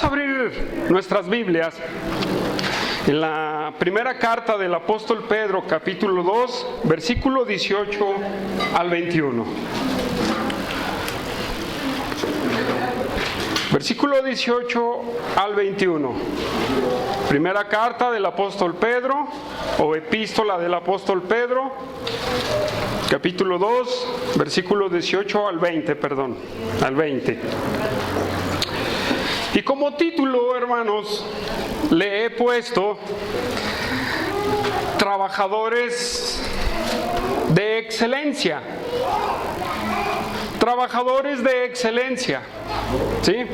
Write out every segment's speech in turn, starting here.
Vamos a abrir nuestras Biblias en la primera carta del apóstol Pedro, capítulo 2, versículo 18 al 21. Versículo 18 al 21. Primera carta del apóstol Pedro, o epístola del apóstol Pedro, capítulo 2, versículo 18 al 20, al 20. Y como título, hermanos, le he puesto Trabajadores de Excelencia. Trabajadores de excelencia, ¿sí?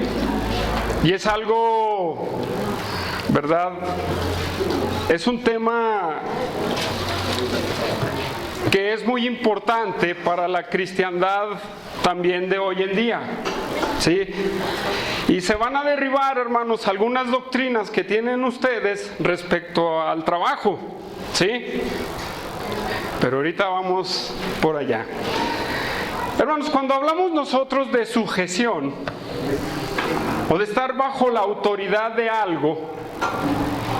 Y es algo, ¿verdad? Es un tema que es muy importante para la cristiandad también de hoy en día, ¿sí? Y se van a derribar, hermanos, algunas doctrinas que tienen ustedes respecto al trabajo, ¿sí? Pero ahorita vamos por allá. Hermanos, cuando hablamos nosotros de sujeción o de estar bajo la autoridad de algo,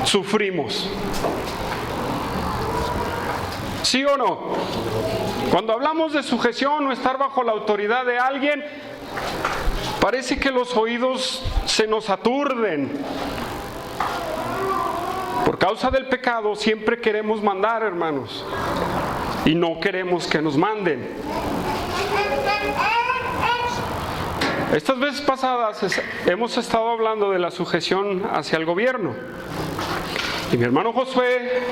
sufrimos. ¿Sí o no? Cuando hablamos de sujeción o estar bajo la autoridad de alguien, parece que los oídos se nos aturden. Por causa del pecado siempre queremos mandar, hermanos, y no queremos que nos manden. Estas veces pasadas hemos estado hablando de la sujeción hacia el gobierno. Y mi hermano Josué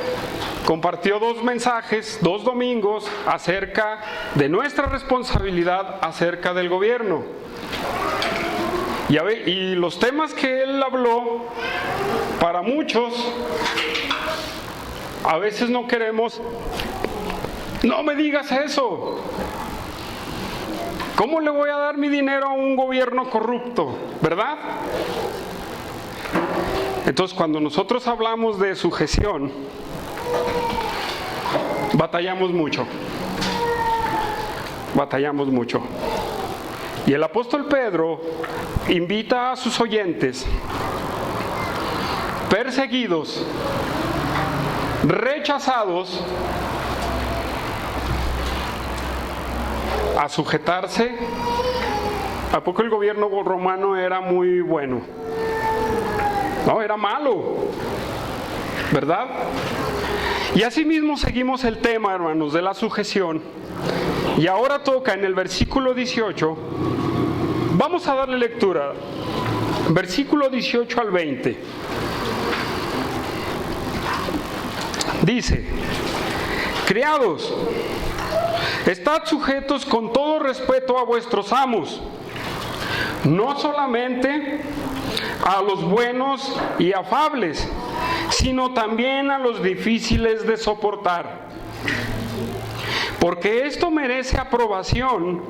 compartió 2 mensajes, 2 domingos, acerca de nuestra responsabilidad acerca del gobierno. Y los temas que él habló, para muchos, a veces no queremos. No me digas eso. ¿Cómo le voy a dar mi dinero a un gobierno corrupto? ¿Verdad? Entonces, cuando nosotros hablamos de sujeción, batallamos mucho. Batallamos mucho. Y el apóstol Pedro invita a sus oyentes, perseguidos, rechazados, a sujetarse. ¿A poco el gobierno romano era muy bueno? No, era malo, ¿verdad? Y así mismo seguimos el tema, hermanos, de la sujeción. Y ahora toca en el versículo 18. Vamos a darle lectura. Versículo 18 al 20. Dice: criados, estad sujetos con todo respeto a vuestros amos, no solamente a los buenos y afables, sino también a los difíciles de soportar. Porque esto merece aprobación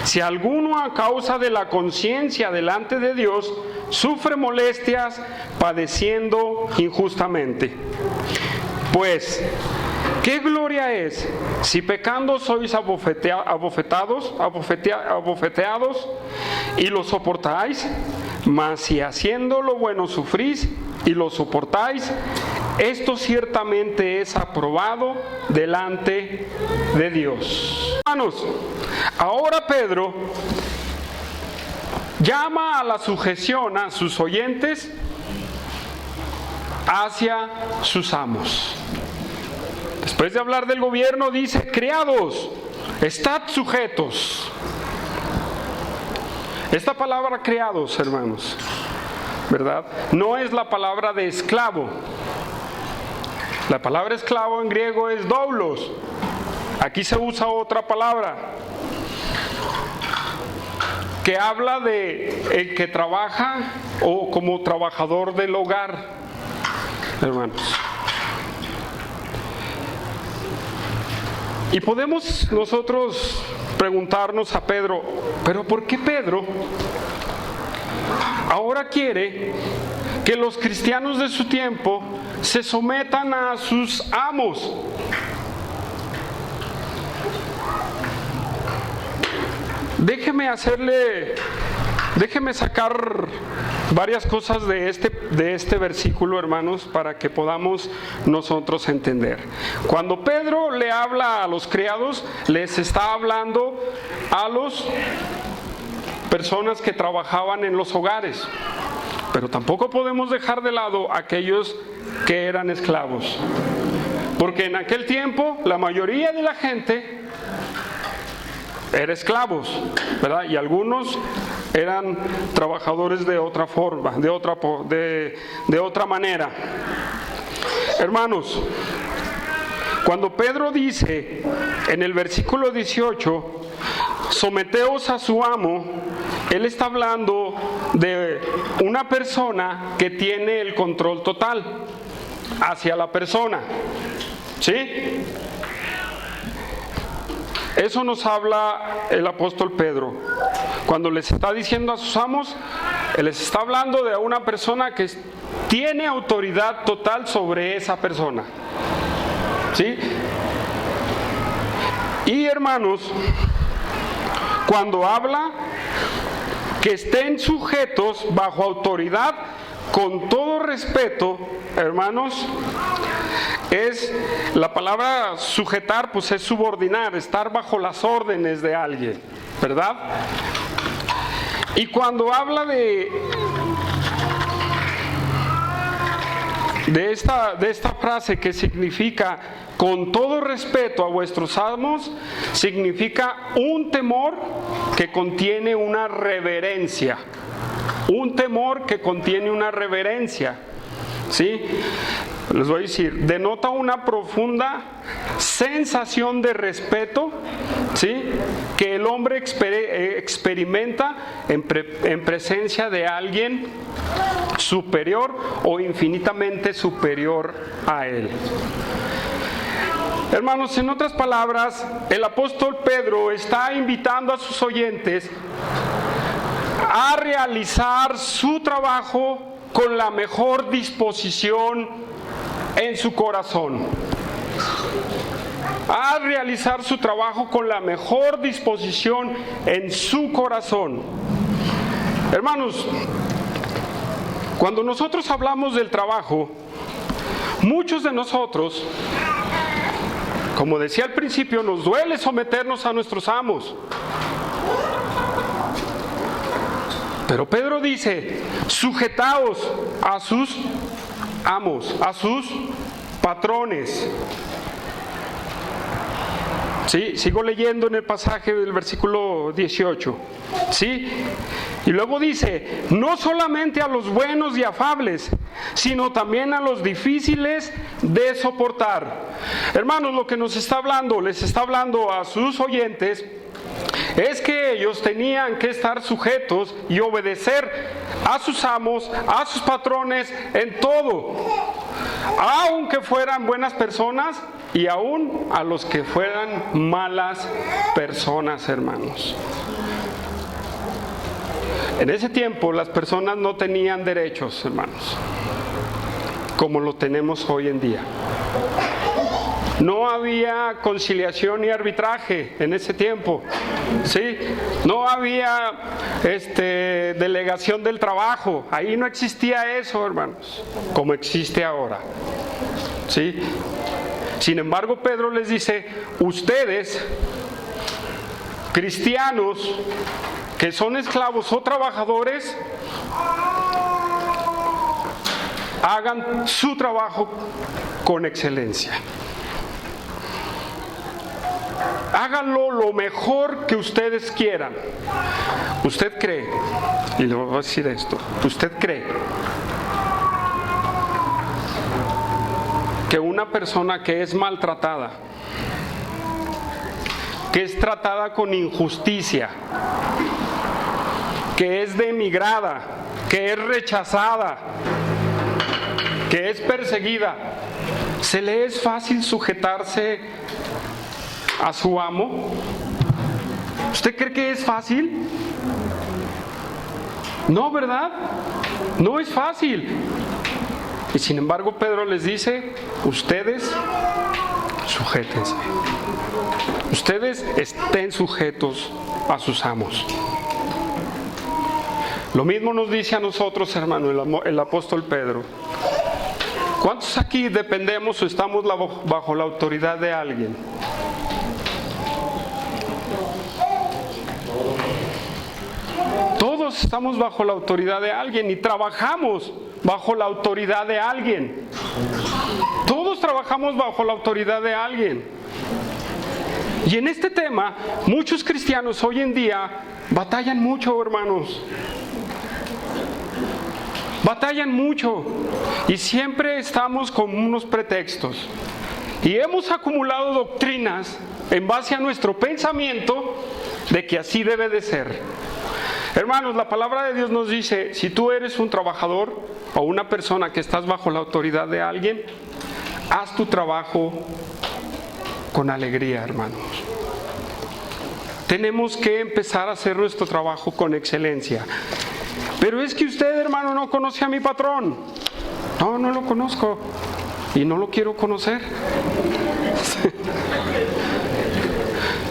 si alguno, a causa de la conciencia delante de Dios, sufre molestias padeciendo injustamente. Pues, ¿qué gloria es si pecando sois abofeteados y lo soportáis? Mas si haciendo lo bueno sufrís y lo soportáis, esto ciertamente es aprobado delante de Dios. Hermanos, ahora Pedro llama a la sujeción a sus oyentes hacia sus amos. Después de hablar del gobierno, dice: criados, estad sujetos. Esta palabra criados, hermanos, ¿verdad? No es la palabra de esclavo. La palabra esclavo en griego es doulos. Aquí se usa otra palabra que habla de el que trabaja o como trabajador del hogar, hermanos. Y podemos nosotros preguntarnos a Pedro: ¿pero por qué Pedro ahora quiere que los cristianos de su tiempo se sometan a sus amos? Déjeme hacerle Déjeme sacar varias cosas de este versículo, hermanos, para que podamos nosotros entender. Cuando Pedro le habla a los criados, les está hablando a las personas que trabajaban en los hogares. Pero tampoco podemos dejar de lado a aquellos que eran esclavos. Porque en aquel tiempo la mayoría de la gente era esclavos, ¿verdad? Y algunos eran trabajadores de otra forma, de otra manera. Hermanos, cuando Pedro dice en el versículo 18, someteos a su amo, él está hablando de una persona que tiene el control total hacia la persona, ¿sí? Eso nos habla el apóstol Pedro. Cuando les está diciendo a sus amos, él les está hablando de una persona que tiene autoridad total sobre esa persona, ¿sí? Y hermanos, cuando habla que estén sujetos bajo autoridad, con todo respeto, hermanos, es la palabra sujetar, pues es subordinar, estar bajo las órdenes de alguien, ¿verdad? Y cuando habla de esta frase que significa con todo respeto a vuestros amos, significa un temor que contiene una reverencia. Un temor que contiene una reverencia, ¿sí? Les voy a decir, denota una profunda sensación de respeto, ¿sí?, que el hombre experimenta en presencia de alguien superior o infinitamente superior a él. Hermanos, en otras palabras, el apóstol Pedro está invitando a sus oyentes a realizar su trabajo con la mejor disposición en su corazón. A realizar su trabajo con la mejor disposición en su corazón. Hermanos, cuando nosotros hablamos del trabajo, muchos de nosotros, como decía al principio, nos duele someternos a nuestros amos. Pero Pedro dice, sujetaos a sus amos, a sus patrones. ¿Sí? Sigo leyendo en el pasaje del versículo 18. ¿Sí? Y luego dice, no solamente a los buenos y afables, sino también a los difíciles de soportar. Hermanos, lo que nos está hablando, les está hablando a sus oyentes, es que ellos tenían que estar sujetos y obedecer a sus amos, a sus patrones en todo, aunque fueran buenas personas y aún a los que fueran malas personas, hermanos. En ese tiempo las personas no tenían derechos, hermanos, como lo tenemos hoy en día. No había conciliación ni arbitraje en ese tiempo, ¿sí? No había delegación del trabajo. Ahí no existía eso, hermanos, como existe ahora, ¿sí? Sin embargo, Pedro les dice, ustedes, cristianos, que son esclavos o trabajadores, hagan su trabajo con excelencia. Háganlo lo mejor que ustedes quieran. ¿Usted cree? Y le voy a decir esto. ¿Usted cree que una persona que es maltratada, que es tratada con injusticia, que es denigrada, que es rechazada, que es perseguida, se le es fácil sujetarse a su amo? ¿Usted cree que es fácil? No, ¿verdad? No es fácil. Y sin embargo Pedro les dice, ustedes sujétense. Ustedes estén sujetos a sus amos. Lo mismo nos dice a nosotros, hermano, el apóstol Pedro. ¿Cuántos aquí dependemos o estamos bajo la autoridad de alguien? Todos estamos bajo la autoridad de alguien y trabajamos bajo la autoridad de alguien. Todos trabajamos bajo la autoridad de alguien. Y en este tema, muchos cristianos hoy en día batallan mucho, hermanos. Batallan mucho y siempre estamos con unos pretextos. Y hemos acumulado doctrinas en base a nuestro pensamiento de que así debe de ser. Hermanos, la palabra de Dios nos dice, si tú eres un trabajador o una persona que estás bajo la autoridad de alguien, haz tu trabajo con alegría, hermanos. Tenemos que empezar a hacer nuestro trabajo con excelencia. Pero es que usted, hermano, no conoce a mi patrón. No, no lo conozco y no lo quiero conocer.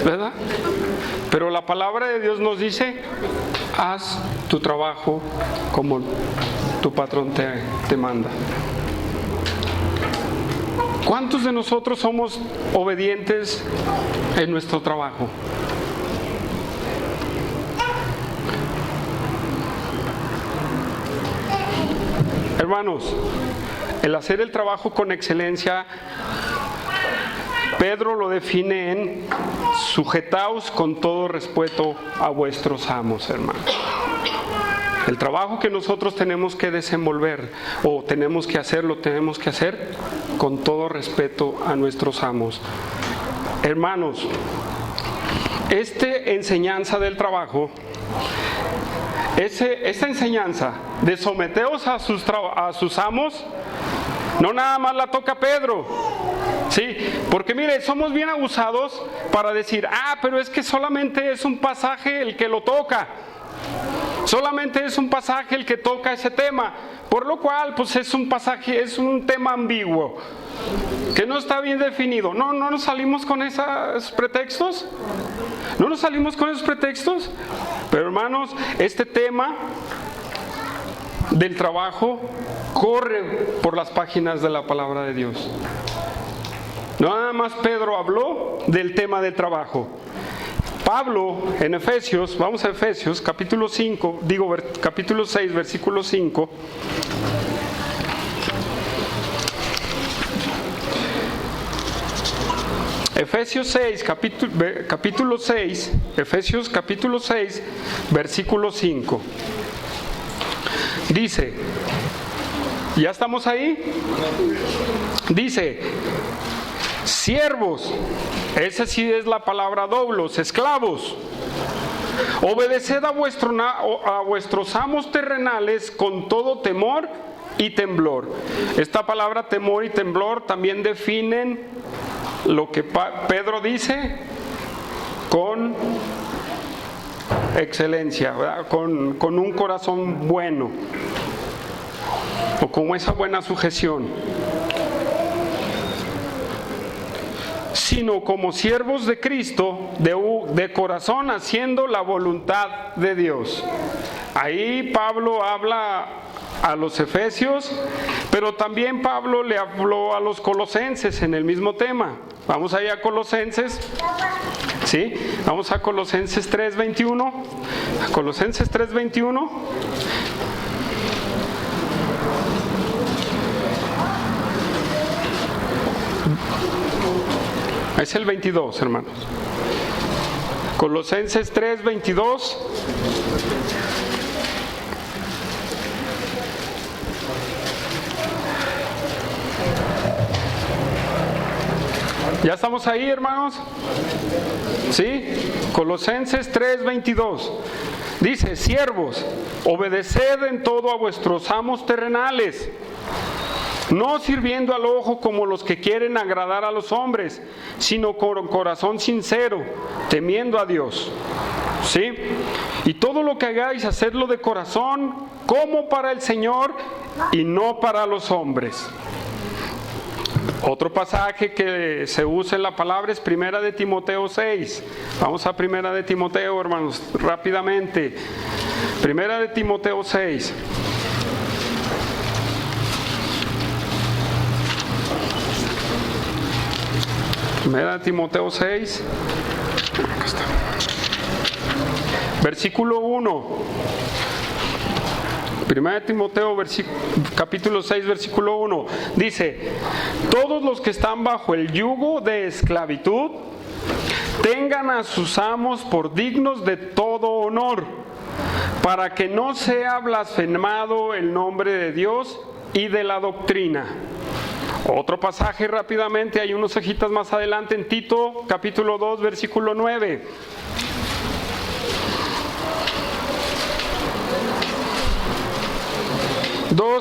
¿Verdad? Pero la palabra de Dios nos dice, haz tu trabajo como tu patrón te manda. ¿Cuántos de nosotros somos obedientes en nuestro trabajo? Hermanos, el hacer el trabajo con excelencia, Pedro lo define en sujetaos con todo respeto a vuestros amos, hermanos. El trabajo que nosotros tenemos que desenvolver o tenemos que hacer, lo tenemos que hacer con todo respeto a nuestros amos. Hermanos, esta enseñanza del trabajo, esta enseñanza de someteos a sus amos, no nada más la toca Pedro, ¿sí? Porque mire, somos bien abusados para decir, pero es que solamente es un pasaje el que lo toca, solamente es un pasaje el que toca ese tema, por lo cual pues es un pasaje, es un tema ambiguo, que no está bien definido. No nos salimos con esos pretextos, no nos salimos con esos pretextos. Pero hermanos, este tema del trabajo corre por las páginas de la palabra de Dios. No nada más Pedro habló del tema del trabajo. Pablo en Efesios, vamos a Efesios capítulo 6, versículo 5. Efesios 6, capítulo 6, Efesios capítulo 6, versículo 5. Dice, ¿ya estamos ahí? Dice, siervos, esa sí es la palabra doblos, esclavos, obedeced a vuestros amos terrenales con todo temor y temblor. Esta palabra temor y temblor también definen lo que Pedro dice con excelencia, ¿verdad? Con un corazón bueno, o con esa buena sujeción, sino como siervos de Cristo, de corazón, haciendo la voluntad de Dios. Ahí Pablo habla a los efesios, pero también Pablo le habló a los colosenses en el mismo tema. Vamos allá a Colosenses, ¿sí? Vamos a Colosenses 3:21. Colosenses 3:21. Es el 22, hermanos. Colosenses 3:22. ¿Ya estamos ahí, hermanos? ¿Sí? Colosenses 3:22. Dice, siervos, obedeced en todo a vuestros amos terrenales, no sirviendo al ojo como los que quieren agradar a los hombres, sino con corazón sincero, temiendo a Dios. ¿Sí? Y todo lo que hagáis, hacedlo de corazón, como para el Señor y no para los hombres. Otro pasaje que se usa en la palabra es 1 de Timoteo 6. Vamos a 1 de Timoteo, hermanos, rápidamente. Primera de Timoteo 6. Primera de Timoteo 6. Acá está. Versículo 1. Primera de Timoteo capítulo 6, versículo 1. Dice: todos los que están bajo el yugo de esclavitud tengan a sus amos por dignos de todo honor, para que no sea blasfemado el nombre de Dios y de la doctrina. Otro pasaje rápidamente, hay unos hojitas más adelante en Tito capítulo 2, versículo 9.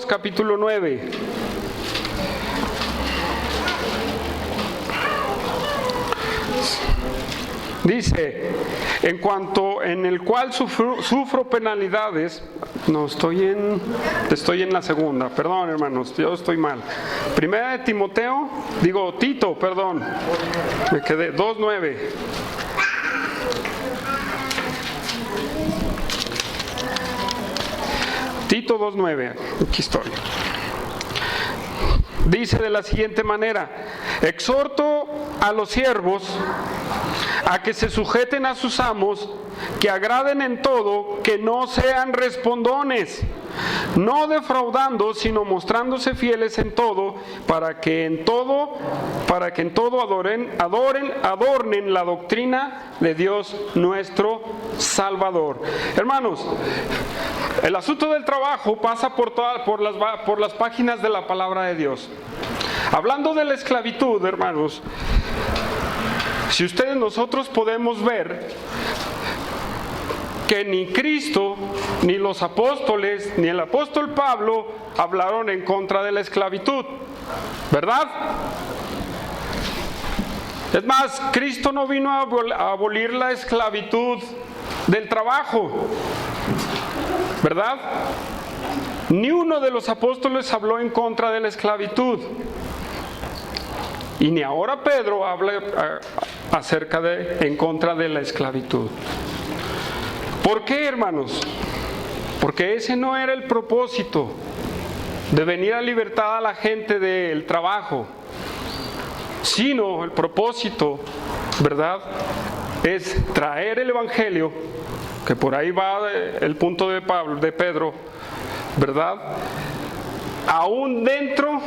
Capítulo 9. Dice: en el cual sufro penalidades. No, estoy en la segunda, perdón hermanos, yo estoy mal. Primera de Tito, perdón, me quedé, 2:9. Tito 2:9, aquí estoy. Dice de la siguiente manera: exhorto a los siervos a que se sujeten a sus amos, que agraden en todo, que no sean respondones, no defraudando, sino mostrándose fieles en todo, para que en todo adornen la doctrina de Dios nuestro Salvador. Hermanos, el asunto del trabajo pasa por las páginas de la palabra de Dios. Hablando de la esclavitud, hermanos, si nosotros podemos ver que ni Cristo, ni los apóstoles, ni el apóstol Pablo hablaron en contra de la esclavitud, ¿verdad? Es más, Cristo no vino a abolir la esclavitud del trabajo, ¿verdad? Ni uno de los apóstoles habló en contra de la esclavitud. Y ni ahora Pedro habla en contra de la esclavitud. ¿Por qué, hermanos? Porque ese no era el propósito de venir a libertar a la gente del trabajo, sino el propósito, ¿verdad?, es traer el evangelio, que por ahí va el punto de Pedro, ¿verdad?, aún dentro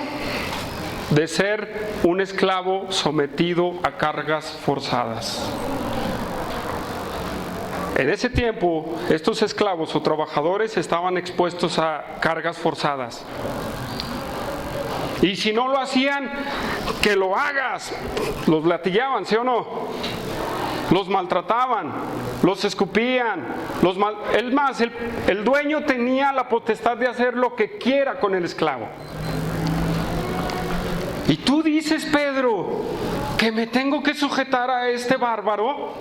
de ser un esclavo sometido a cargas forzadas. En ese tiempo, estos esclavos o trabajadores estaban expuestos a cargas forzadas. Y si no lo hacían, que lo hagas. Los latigaban, ¿sí o no? Los maltrataban, los escupían. El dueño tenía la potestad de hacer lo que quiera con el esclavo. Y tú dices, Pedro, que me tengo que sujetar a este bárbaro.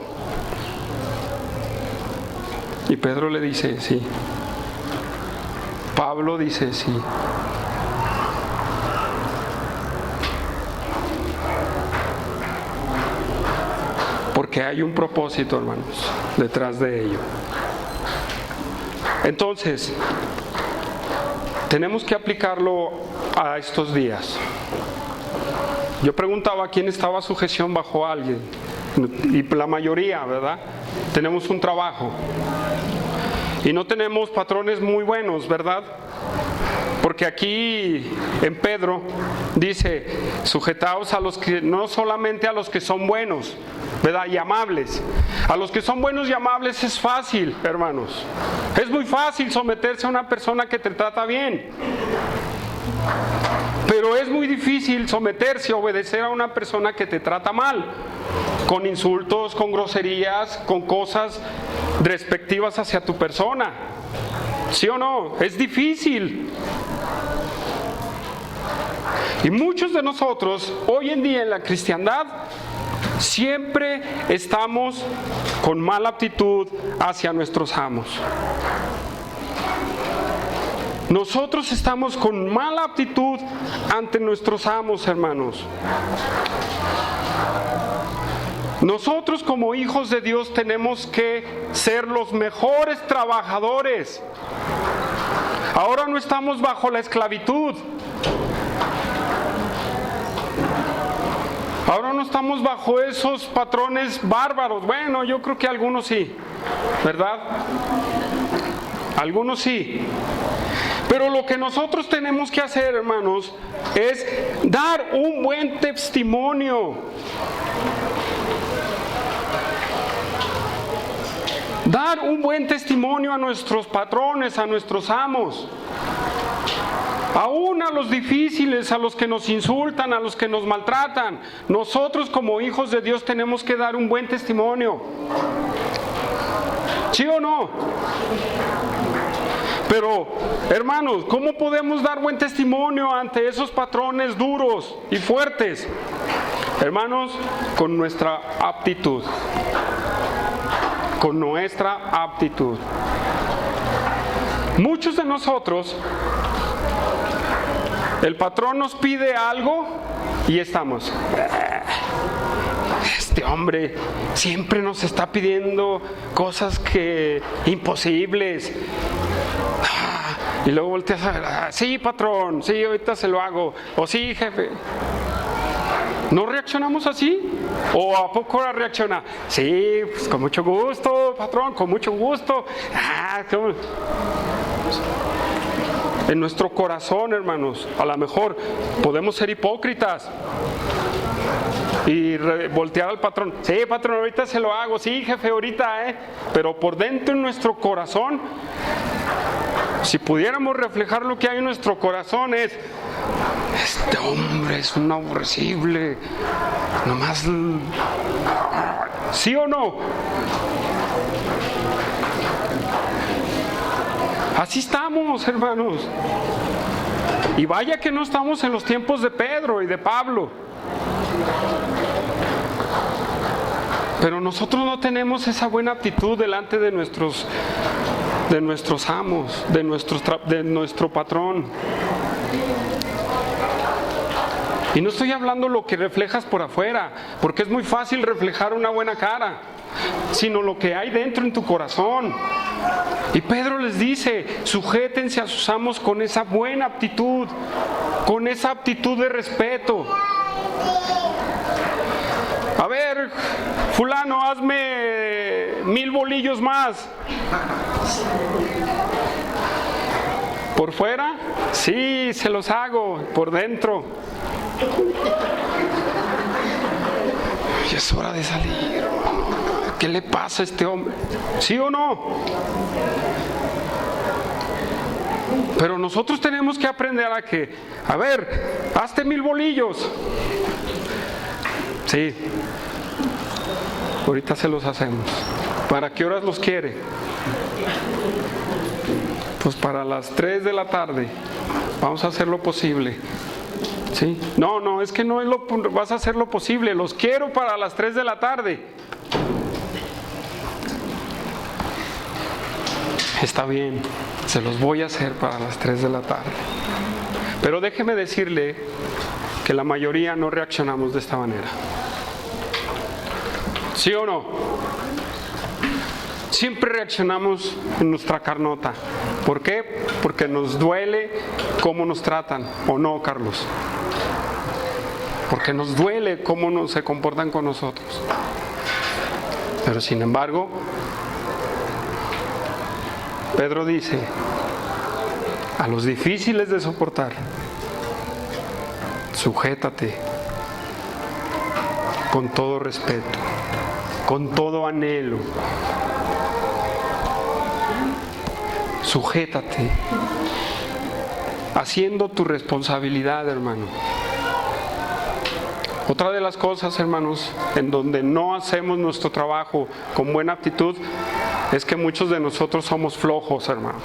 Y Pedro le dice, sí. Pablo dice, sí. Porque hay un propósito, hermanos, detrás de ello. Entonces, tenemos que aplicarlo a estos días. Yo preguntaba quién estaba sujeción bajo alguien, y la mayoría, ¿verdad? Tenemos un trabajo y no tenemos patrones muy buenos, ¿verdad? Porque aquí en Pedro dice, sujetaos a los que, no solamente a los que son buenos, ¿verdad?, y amables. A los que son buenos y amables es fácil, hermanos. Es muy fácil someterse a una persona que te trata bien. Pero es muy difícil someterse, obedecer a una persona que te trata mal, con insultos, con groserías, con cosas despectivas hacia tu persona. ¿Sí o no? Es difícil. Y muchos de nosotros, hoy en día en la cristiandad, siempre estamos con mala actitud hacia nuestros amos. Nosotros estamos con mala actitud ante nuestros amos, hermanos. Nosotros como hijos de Dios tenemos que ser los mejores trabajadores. Ahora no estamos bajo la esclavitud. Ahora no estamos bajo esos patrones bárbaros. Bueno, yo creo que algunos sí, ¿verdad? Algunos sí. Pero lo que nosotros tenemos que hacer, hermanos, es dar un buen testimonio. Dar un buen testimonio a nuestros patrones, a nuestros amos. Aún a los difíciles, a los que nos insultan, a los que nos maltratan. Nosotros como hijos de Dios tenemos que dar un buen testimonio. ¿Sí o no? Pero, hermanos, ¿cómo podemos dar buen testimonio ante esos patrones duros y fuertes? Hermanos, con nuestra aptitud. Con nuestra aptitud. Muchos de nosotros, el patrón nos pide algo y estamos, este hombre siempre nos está pidiendo cosas imposibles. Y luego volteas a ver, sí, patrón, sí, ahorita se lo hago. O sí, jefe. ¿No reaccionamos así? ¿O a poco ahora reacciona? Sí, pues con mucho gusto, patrón, con mucho gusto. En nuestro corazón, hermanos, a lo mejor podemos ser hipócritas y voltear al patrón. Sí, patrón, ahorita se lo hago. Sí, jefe, ahorita, Pero por dentro en nuestro corazón, si pudiéramos reflejar lo que hay en nuestro corazón, es: este hombre es un aborrecible. Nomás, ¿sí o no? Así estamos, hermanos. Y vaya que no estamos en los tiempos de Pedro y de Pablo. Pero nosotros no tenemos esa buena actitud delante de nuestros amos, de nuestro patrón. Y no estoy hablando lo que reflejas por afuera, porque es muy fácil reflejar una buena cara, sino lo que hay dentro en tu corazón. Y Pedro les dice: sujétense a sus amos con esa buena aptitud, con esa aptitud de respeto. A ver, fulano, hazme 1000 bolillos más. ¿Por fuera? Sí, se los hago. Por dentro, y es hora de salir. ¿Qué le pasa a este hombre? ¿Sí o no? Pero nosotros tenemos que aprender a ver, hazte 1000 bolillos. Sí, ahorita se los hacemos. ¿Para qué horas los quiere? Pues para las 3 de la tarde. Vamos a hacer lo posible. ¿Sí? No, es que no es vas a hacer lo posible. Los quiero para las 3 de la tarde. Está bien, se los voy a hacer para las 3 de la tarde. Pero déjeme decirle que la mayoría no reaccionamos de esta manera. ¿Sí o no? Siempre reaccionamos en nuestra carnota. ¿Por qué? Porque nos duele cómo nos tratan. ¿O no, Carlos? Porque nos duele cómo se comportan con nosotros. Pero sin embargo, Pedro dice: a los difíciles de soportar, sujétate con todo respeto, con todo anhelo. Sujétate, haciendo tu responsabilidad, hermano. Otra de las cosas, hermanos, en donde no hacemos nuestro trabajo con buena actitud, es que muchos de nosotros somos flojos, hermanos.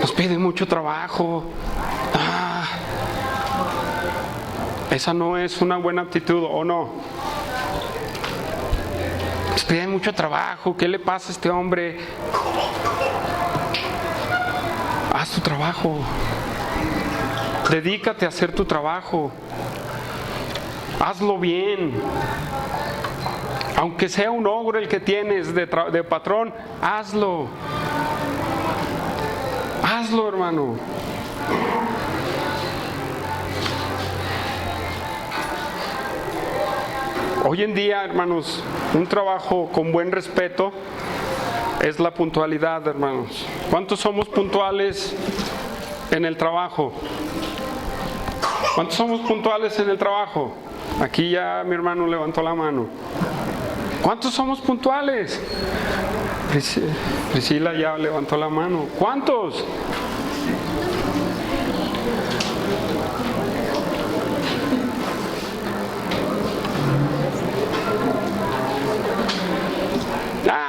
Nos piden mucho trabajo. Esa no es una buena actitud, ¿o no? Nos piden mucho trabajo. ¿Qué le pasa a este hombre? Haz tu trabajo. Dedícate a hacer tu trabajo. hazlo bien. Aunque sea un ogro el que tienes de patrón, hazlo. Hazlo, hermano. Hoy en día, hermanos, un trabajo con buen respeto es la puntualidad, hermanos. ¿Cuántos somos puntuales en el trabajo? ¿Cuántos somos puntuales en el trabajo? Aquí ya mi hermano levantó la mano. ¿Cuántos somos puntuales? Priscila ya levantó la mano. ¿Cuántos?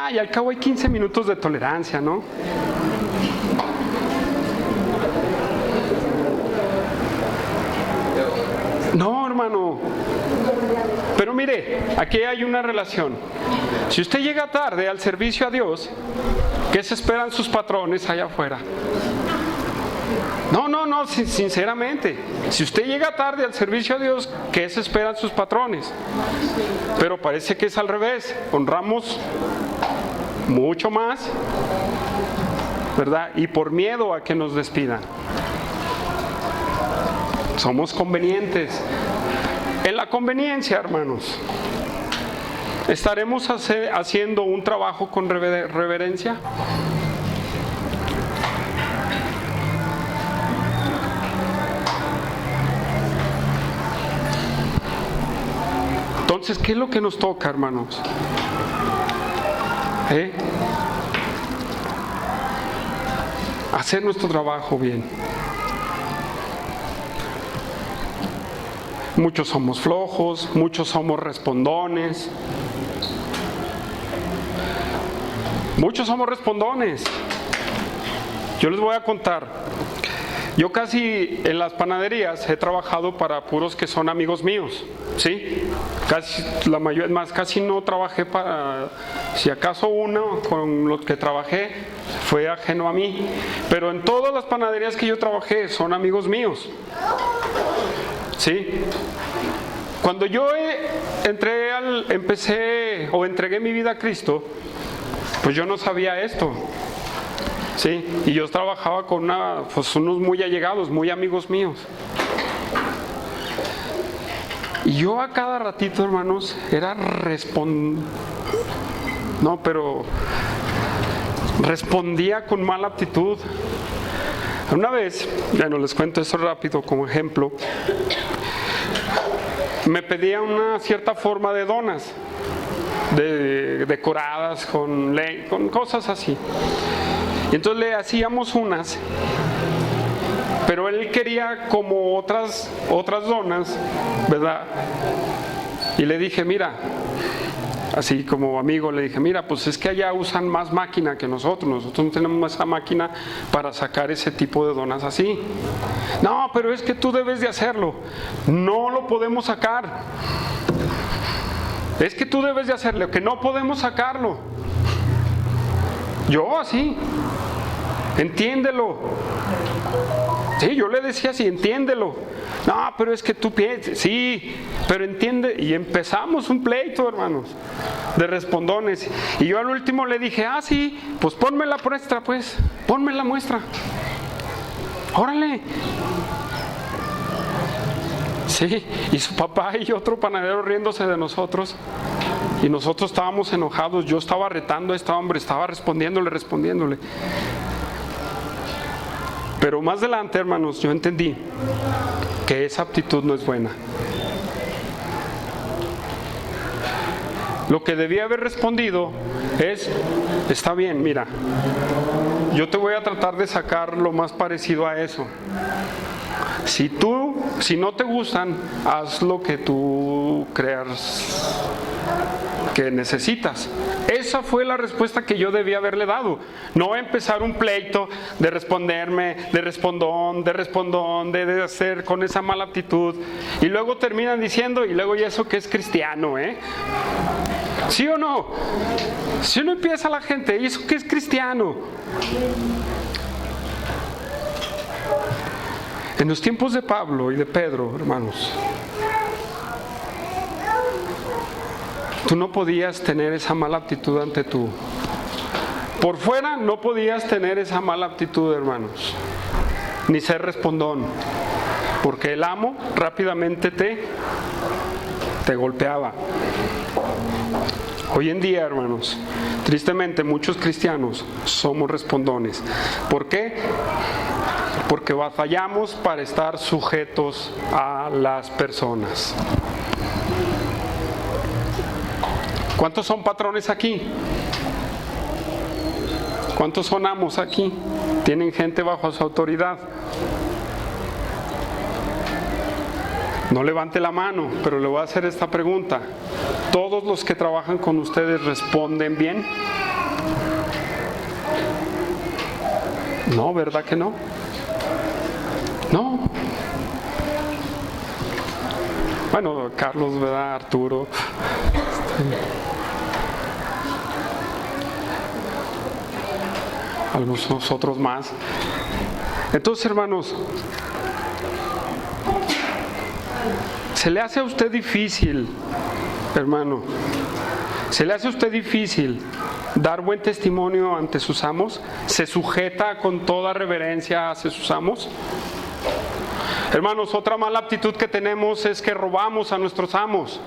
Y al cabo hay 15 minutos de tolerancia, ¿no? No, hermano. Pero mire, aquí hay una relación. Si usted llega tarde al servicio a Dios, ¿qué se esperan sus patrones allá afuera? No, sinceramente. Si usted llega tarde al servicio a Dios, ¿qué se esperan sus patrones? Pero parece que es al revés. Honramos mucho más, ¿verdad? Y por miedo a que nos despidan. Somos convenientes. En la conveniencia, hermanos, ¿estaremos haciendo un trabajo con reverencia? Entonces, ¿qué es lo que nos toca, hermanos? Hacer nuestro trabajo bien. Muchos somos flojos, muchos somos respondones. Muchos somos respondones. Yo les voy a contar. Yo casi en las panaderías he trabajado para puros que son amigos míos, ¿sí? Casi la mayoría, más casi no trabajé para, si acaso uno con los que trabajé fue ajeno a mí, pero en todas las panaderías que yo trabajé son amigos míos, ¿sí? Cuando yo entregué mi vida a Cristo, pues yo no sabía esto. Sí, y yo trabajaba con unos muy allegados, muy amigos míos. Y yo a cada ratito, hermanos, respondía con mala actitud. Una vez, bueno, les cuento esto rápido como ejemplo, me pedía una cierta forma de donas, decoradas con cosas así. Y entonces le hacíamos unas, pero él quería como otras donas, ¿verdad? Y le dije, mira, así como amigo, le dije, mira, pues es que allá usan más máquina que nosotros no tenemos esa máquina para sacar ese tipo de donas así. No, pero es que tú debes de hacerlo. No lo podemos sacar. Es que tú debes de hacerlo, que no podemos sacarlo. Yo así, entiéndelo. Sí, yo le decía así, entiéndelo. No, pero es que tú piensas, sí, pero entiende. Y empezamos un pleito, hermanos, de respondones. Y yo al último le dije, sí, pues ponme la muestra, pues, ponme la muestra. Órale. Sí, y su papá y otro panadero riéndose de nosotros. Y nosotros estábamos enojados. Yo estaba retando a este hombre, estaba respondiéndole. Pero más adelante, hermanos, yo entendí que esa actitud no es buena. Lo que debía haber respondido es, está bien, mira, yo te voy a tratar de sacar lo más parecido a eso. Si no te gustan, haz lo que tú creas que necesitas. Esa fue la respuesta que yo debía haberle dado. No empezar un pleito de responderme, de respondón, de hacer con esa mala actitud. Y luego terminan diciendo, y luego ya eso que es cristiano, ¿eh? ¿Sí o no? Si uno empieza la gente, ¿y eso qué es cristiano? En los tiempos de Pablo y de Pedro, hermanos, Tú no podías tener esa mala actitud ante tú. Por fuera no podías tener esa mala actitud, hermanos, ni ser respondón, porque el amo rápidamente te golpeaba. Hoy en día, hermanos, tristemente muchos cristianos somos respondones. ¿Por qué? Porque batallamos para estar sujetos a las personas. ¿Cuántos son patrones aquí? ¿Cuántos son amos aquí? ¿Tienen gente bajo su autoridad? No levante la mano, pero le voy a hacer esta pregunta. ¿Todos los que trabajan con ustedes responden bien? No, ¿verdad que no? No. Bueno, Carlos, ¿verdad? Arturo. Algunos otros más. Entonces, hermanos, ¿se le hace a usted difícil, hermano? ¿Se le hace a usted difícil dar buen testimonio ante sus amos? ¿Se sujeta con toda reverencia hacia sus amos? Hermanos, otra mala actitud que tenemos es que robamos a nuestros amos.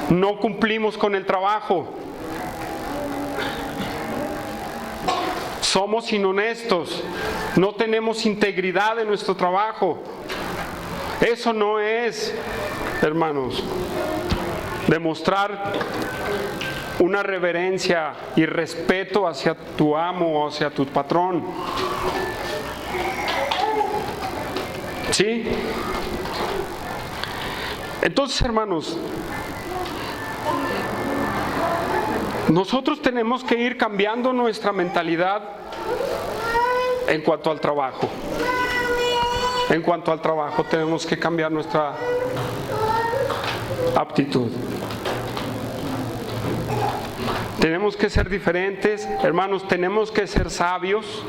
No cumplimos con el trabajo. Somos inhonestos. No tenemos integridad en nuestro trabajo. Eso no es, hermanos, demostrar una reverencia y respeto hacia tu amo o hacia tu patrón. ¿Sí? Entonces, hermanos, nosotros tenemos que ir cambiando nuestra mentalidad en cuanto al trabajo. En cuanto al trabajo, tenemos que cambiar nuestra aptitud. Tenemos que ser diferentes, hermanos, tenemos que ser sabios.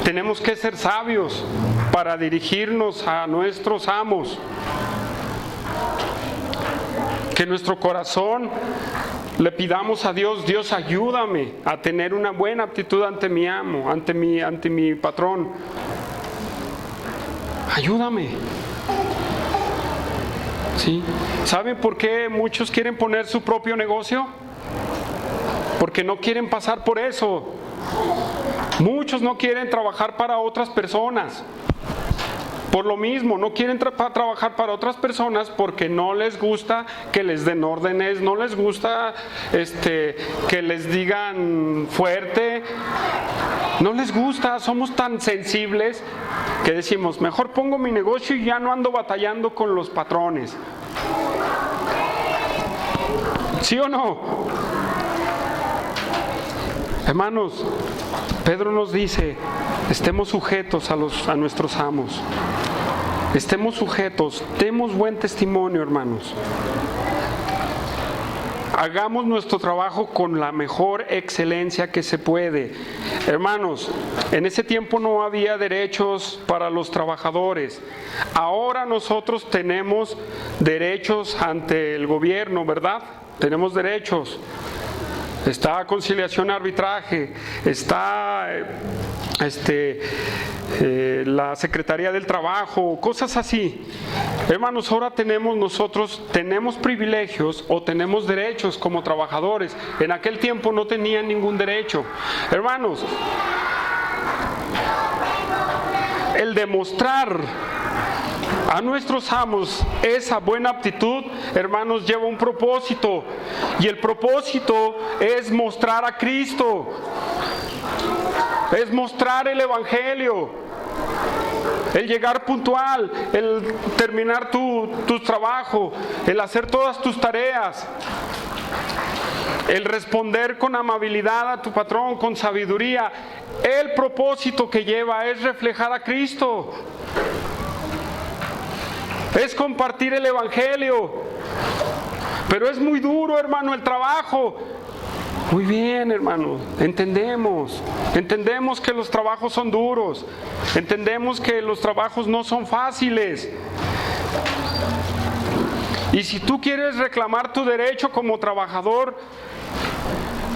Tenemos que ser sabios para dirigirnos a nuestros amos. Que nuestro corazón le pidamos a Dios: Dios, ayúdame a tener una buena actitud ante mi amo, ante mi patrón. Ayúdame. ¿Sí? ¿Saben por qué muchos quieren poner su propio negocio? Porque no quieren pasar por eso. Muchos no quieren trabajar para otras personas. Por lo mismo, no quieren trabajar para otras personas porque no les gusta que les den órdenes, no les gusta que les digan fuerte, no les gusta. Somos tan sensibles que decimos: mejor pongo mi negocio y ya no ando batallando con los patrones. ¿Sí o no? Hermanos, Pedro nos dice: estemos sujetos a nuestros amos. Estemos sujetos, demos buen testimonio, hermanos. Hagamos nuestro trabajo con la mejor excelencia que se puede. Hermanos, en ese tiempo no había derechos para los trabajadores. Ahora nosotros tenemos derechos ante el gobierno, ¿verdad? Tenemos derechos. Está conciliación, arbitraje, está la Secretaría del Trabajo, cosas así. Hermanos, ahora nosotros tenemos privilegios o tenemos derechos como trabajadores. En aquel tiempo no tenían ningún derecho. Hermanos, el demostrar a nuestros amos esa buena aptitud, hermanos, lleva un propósito, y el propósito es mostrar a Cristo, es mostrar el Evangelio, el llegar puntual, el terminar tu trabajo, el hacer todas tus tareas, el responder con amabilidad a tu patrón, con sabiduría. El propósito que lleva es reflejar a Cristo. Es compartir el Evangelio. Pero es muy duro, hermano, el trabajo. Muy bien, hermano, entendemos que los trabajos son duros, entendemos que los trabajos no son fáciles. Y si tú quieres reclamar tu derecho como trabajador,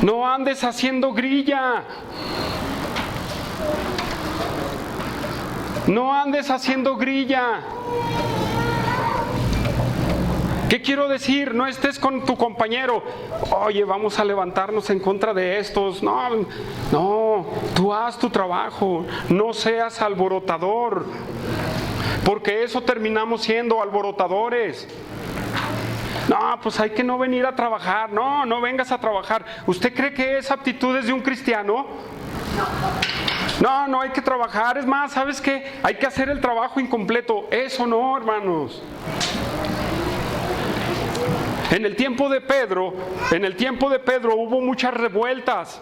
no andes haciendo grilla. No andes haciendo grilla. ¿Qué quiero decir? No estés con tu compañero. Oye, vamos a levantarnos en contra de estos. No, tú haz tu trabajo. No seas alborotador. Porque eso terminamos siendo alborotadores. No, pues hay que no venir a trabajar. No vengas a trabajar. ¿Usted cree que esa actitud es de un cristiano? No hay que trabajar. Es más, ¿sabes qué? Hay que hacer el trabajo incompleto. Eso no, hermanos. En el tiempo de Pedro hubo muchas revueltas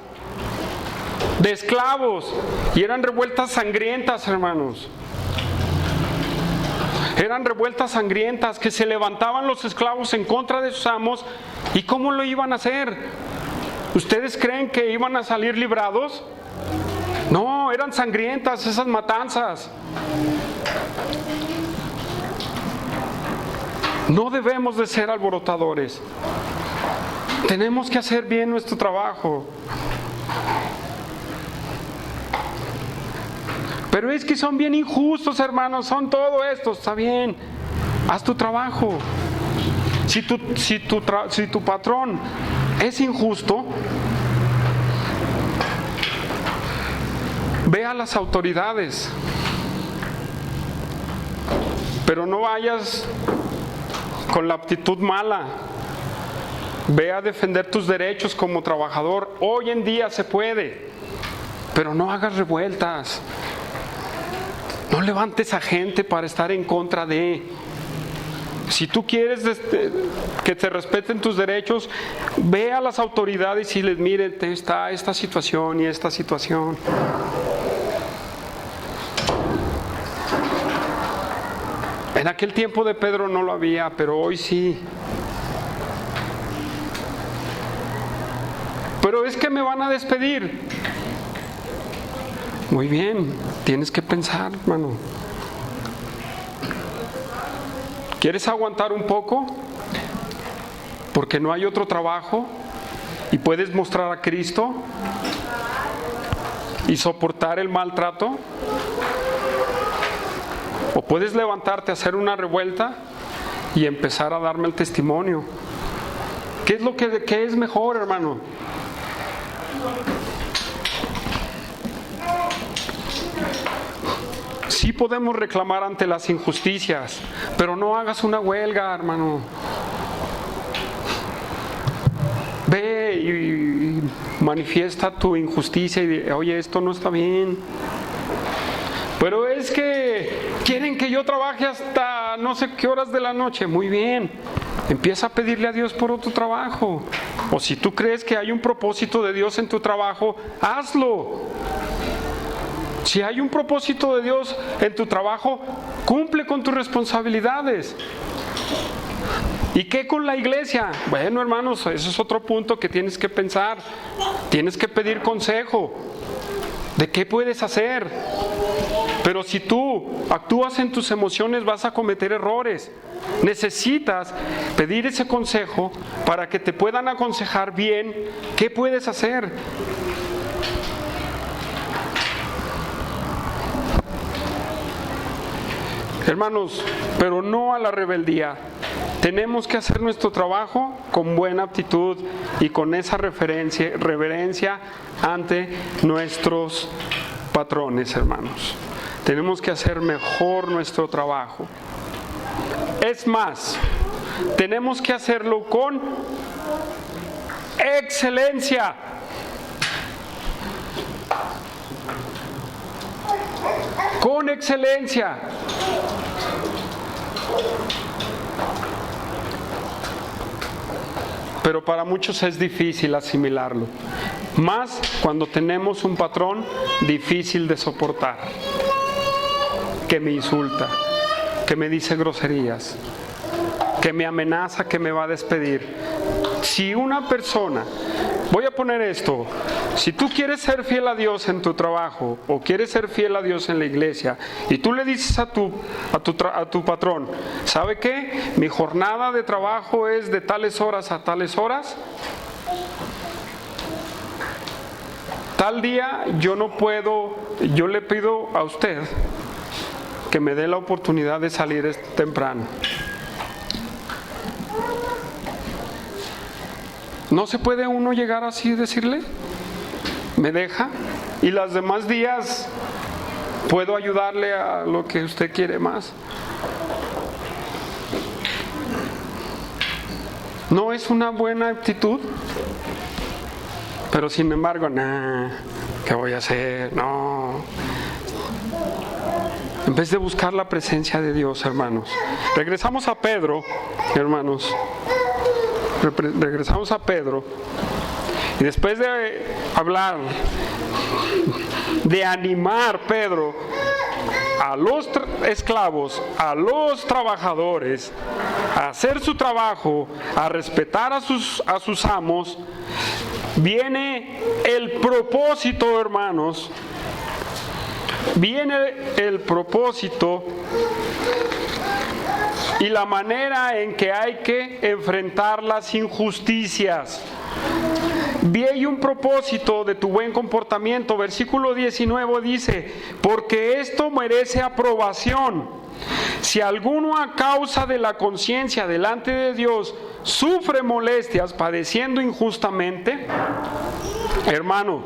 de esclavos y eran revueltas sangrientas, hermanos. Eran revueltas sangrientas que se levantaban los esclavos en contra de sus amos. ¿Y cómo lo iban a hacer? ¿Ustedes creen que iban a salir librados? No, eran sangrientas esas matanzas. No debemos de ser alborotadores. Tenemos que hacer bien nuestro trabajo. Pero es que son bien injustos, hermanos, son todo esto. Está bien, haz tu trabajo. Si tu patrón es injusto, ve a las autoridades. Pero no vayas con la actitud mala. Ve a defender tus derechos como trabajador. Hoy en día se puede, pero no hagas revueltas. No levantes a gente para estar en contra de. Si tú quieres que te respeten tus derechos, ve a las autoridades y les miren, está esta situación y esta situación. En aquel tiempo de Pedro no lo había, pero hoy sí. Pero es que me van a despedir. Muy bien, tienes que pensar, hermano. ¿Quieres aguantar un poco? Porque no hay otro trabajo y puedes mostrar a Cristo y soportar el maltrato. O puedes levantarte a hacer una revuelta y empezar a darme el testimonio. ¿Qué es mejor, hermano? Sí podemos reclamar ante las injusticias, pero no hagas una huelga, hermano. Ve y manifiesta tu injusticia y di, oye, esto no está bien. Pero es que quieren que yo trabaje hasta no sé qué horas de la noche. Muy bien, empieza a pedirle a Dios por otro trabajo. O si tú crees que hay un propósito de Dios en tu trabajo, hazlo. Si hay un propósito de Dios en tu trabajo, cumple con tus responsabilidades. ¿Y qué con la iglesia? Bueno, hermanos, ese es otro punto que tienes que pensar. Tienes que pedir consejo de qué puedes hacer. Pero si tú actúas en tus emociones, vas a cometer errores. Necesitas pedir ese consejo para que te puedan aconsejar bien qué puedes hacer. Hermanos, pero no a la rebeldía. Tenemos que hacer nuestro trabajo con buena actitud y con esa reverencia ante nuestros patrones, hermanos. Tenemos que hacer mejor nuestro trabajo. Es más, tenemos que hacerlo con excelencia. Con excelencia. Pero para muchos es difícil asimilarlo. Más cuando tenemos un patrón difícil de soportar, que me insulta, que me dice groserías, que me amenaza que me va a despedir. Si una persona, Voy a poner esto. Si tú quieres ser fiel a Dios en tu trabajo o quieres ser fiel a Dios en la iglesia y tú le dices a tu patrón, ¿sabe qué? Mi jornada de trabajo es de tales horas a tales horas. Tal día yo no puedo, yo le pido a usted que me dé la oportunidad de salir temprano. ¿No se puede uno llegar así y decirle? ¿Me deja? Y los demás días puedo ayudarle a lo que usted quiere más. ¿No es una buena actitud? Pero sin embargo, ¿qué voy a hacer? No. En vez de buscar la presencia de Dios, hermanos. Regresamos a Pedro, hermanos. Regresamos a Pedro. Y después de hablar, de animar Pedro a los esclavos, a los trabajadores, a hacer su trabajo, a respetar a sus amos, viene el propósito, hermanos. Viene el propósito y la manera en que hay que enfrentar las injusticias. Hay un propósito de tu buen comportamiento. Versículo 19 dice: porque esto merece aprobación. Si alguno a causa de la conciencia delante de Dios sufre molestias padeciendo injustamente, hermano,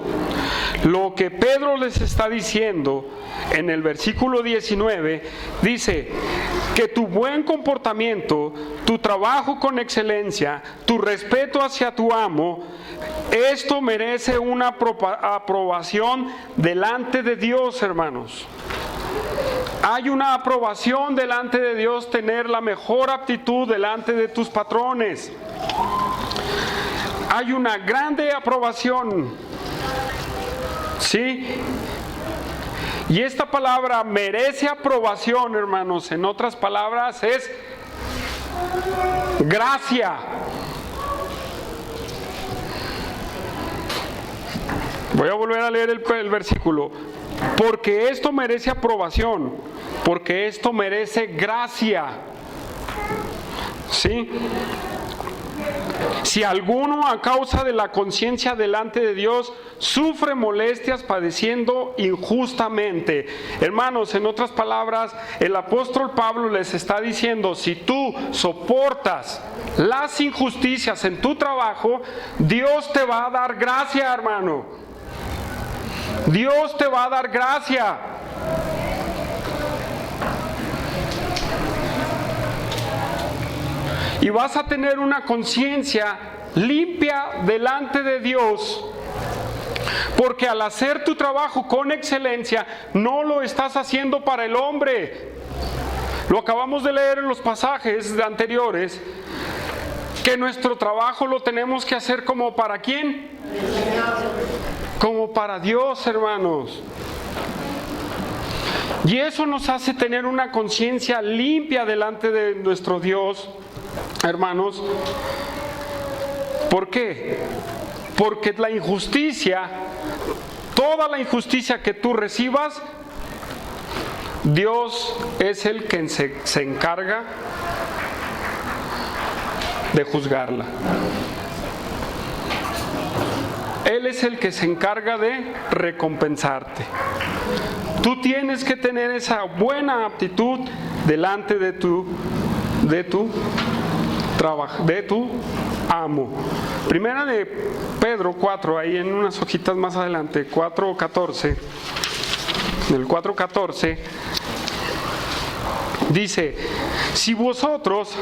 lo que Pedro les está diciendo en el versículo 19, dice que tu buen comportamiento, tu trabajo con excelencia, tu respeto hacia tu amo, esto merece una aprobación delante de Dios, hermanos. Hay una aprobación delante de Dios, tener la mejor actitud delante de tus patrones. Hay una grande aprobación, ¿sí? Y esta palabra merece aprobación, hermanos. En otras palabras, es gracia. Voy a volver a leer el versículo. Porque esto merece aprobación, porque esto merece gracia. ¿Sí? Si alguno a causa de la conciencia delante de Dios sufre molestias padeciendo injustamente. Hermanos, en otras palabras, el apóstol Pablo les está diciendo: si tú soportas las injusticias en tu trabajo, Dios te va a dar gracia, hermano. Dios te va a dar gracia. Y vas a tener una conciencia limpia delante de Dios. Porque al hacer tu trabajo con excelencia, no lo estás haciendo para el hombre. Lo acabamos de leer en los pasajes anteriores, que nuestro trabajo lo tenemos que hacer como para ¿quién? Como para Dios, hermanos. Y eso nos hace tener una conciencia limpia delante de nuestro Dios, hermanos. ¿Por qué? Porque la injusticia, toda la injusticia que tú recibas, Dios es el que se encarga de juzgarla. Él es el que se encarga de recompensarte. Tú tienes que tener esa buena actitud delante de tu amo. Primera de Pedro 4, ahí en unas hojitas más adelante, 4:14. En el 4:14 dice: si vosotros,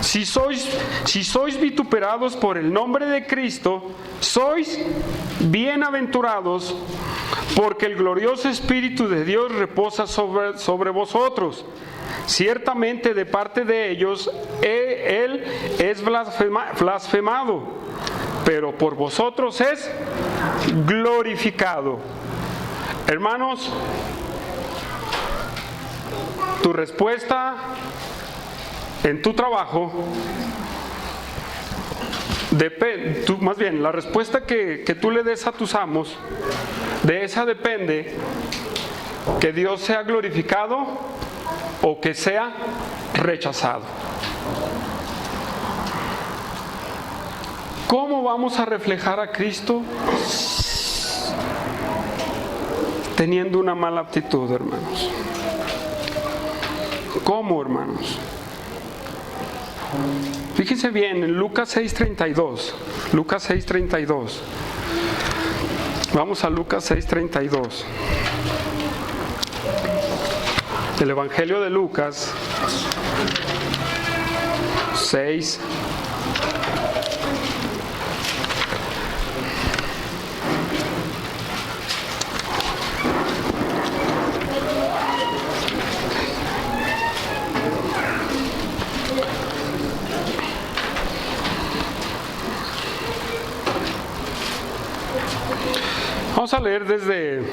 si sois vituperados por el nombre de Cristo, sois bienaventurados, porque el glorioso Espíritu de Dios reposa sobre vosotros. Ciertamente de parte de ellos Él es blasfemado, pero por vosotros es glorificado. Hermanos, tu respuesta en tu trabajo más bien, la respuesta que tú le des a tus amos, de esa depende que Dios sea glorificado o que sea rechazado. ¿Cómo vamos a reflejar a Cristo teniendo una mala actitud, hermanos? ¿Cómo, hermanos? Fíjense bien, en Lucas 6:32. Lucas 6:32. Vamos a Lucas 6:32. El Evangelio de Lucas 6. Vamos a leer desde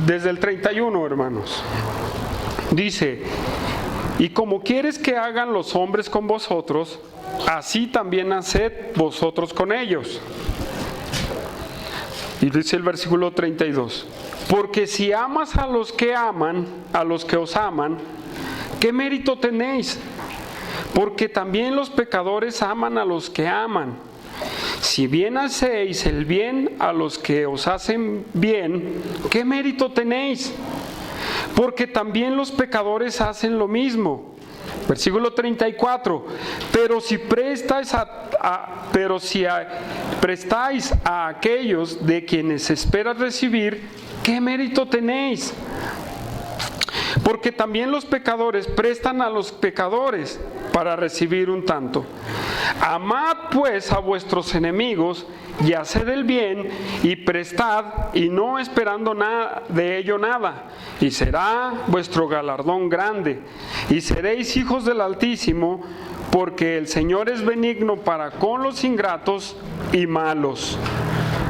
desde el 31, hermanos. Dice: y como quieres que hagan los hombres con vosotros, así también haced vosotros con ellos. Y dice el versículo 32: porque si amas a los que os aman, ¿qué mérito tenéis? Porque también los pecadores aman a los que aman. Si bien hacéis el bien a los que os hacen bien, ¿qué mérito tenéis? Porque también los pecadores hacen lo mismo. Versículo 34: pero si prestáis a aquellos de quienes esperas recibir, ¿qué mérito tenéis? Porque también los pecadores prestan a los pecadores para recibir un tanto. Amad pues a vuestros enemigos y haced el bien y prestad, y no esperando nada de ello nada, y será vuestro galardón grande, y seréis hijos del Altísimo, porque el Señor es benigno para con los ingratos y malos.